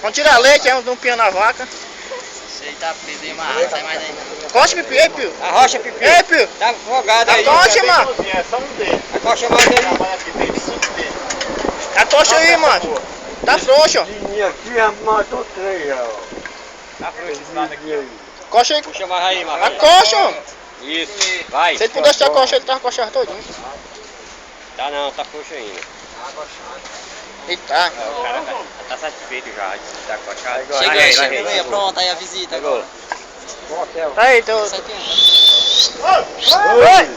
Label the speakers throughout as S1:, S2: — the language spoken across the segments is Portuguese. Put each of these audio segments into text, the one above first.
S1: Vamos tirar leite, é um pião na vaca.
S2: Você tá preso aí, mas sai mais daí.
S1: Coxa, Pipi, ei, Pio.
S3: Arrocha, Pipi.
S1: Ei, Pio.
S3: Tá afogado aí.
S1: Acocha, mano.
S4: É só um dedo.
S3: Acocha mais aí.
S4: Aqui tem 5 dedos.
S1: Atocha aí, mano. Tá frouxo, ó.
S5: Linha aqui já matou 3 já, ó.
S3: Tá frouxo esse lado aqui.
S1: Coxa aí.
S3: Puxa mais aí, Marcos.
S1: Acocha, mano.
S3: Isso. Vai.
S1: Se ele pudesse ter coxa, ele tava coxado todinho.
S3: Tá não, tá frouxo ainda.
S1: Eita.
S3: O cara tá satisfeito já de estar coxado.
S2: Chega aí, pronto, aí a visita.
S3: Pegou.
S1: Aí, teu...
S2: Sai aqui,
S1: Oi!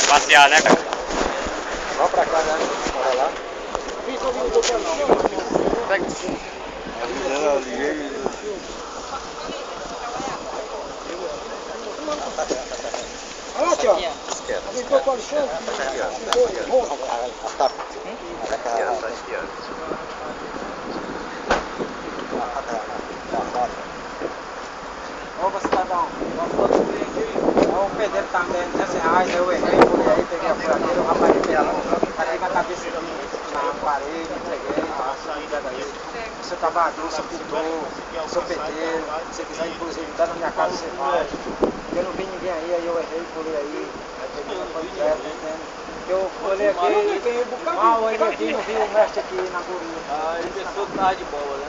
S3: Passear, né, cara?
S5: Vamos pra cá, né? Bora lá.
S1: Olha, tio.
S6: Ô, cidadão, nós todos aqui, o pedreiro tá me dando R$10, eu errei, fui aí, peguei a furadeira, o rapaz pegou aqui na cabeça na parede, entreguei, daí. Você trabalhador, sou pintor, sou pedreiro, se você quiser inclusive dar na minha casa, você vai. Eu não vi ninguém aí eu errei, pulei aí, peguei a furadeira, entende? Eu olhei aqui, mal olhei aqui, não vi o mestre aqui na guria.
S4: Ah, ele pensou que tava de bola, né?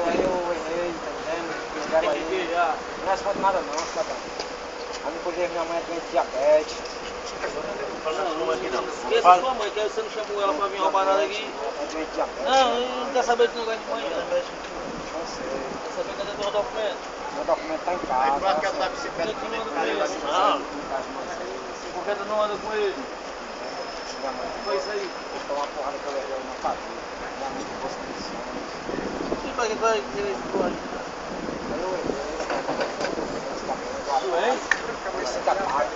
S6: Aí eu errei, tá entendendo? Fizeram aí. Não responde nada não, cidadão. Aí inclusive minha mãe é doente de diabetes.
S4: Esqueça sua mãe, que você não chamou ela pra vir roubar nada aqui.
S6: É doente de diabetes.
S4: Não, ele não quer saber de negócio de mãe, não.
S6: Não sei.
S4: Quer saber cadê teu documento?
S6: Meu documento tá em casa.
S4: Não, por que tu não anda com ele?
S6: Minha mãe
S4: Foi isso aí.
S6: foi uma porrada que eu levei na família. Minha mãe tem condições.
S4: E pra que vai tirar isso do aí?
S6: Aí eu errei.
S4: Doente?
S6: Esse capaz.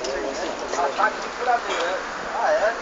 S4: Ataque de furadeira, né? Ah, é?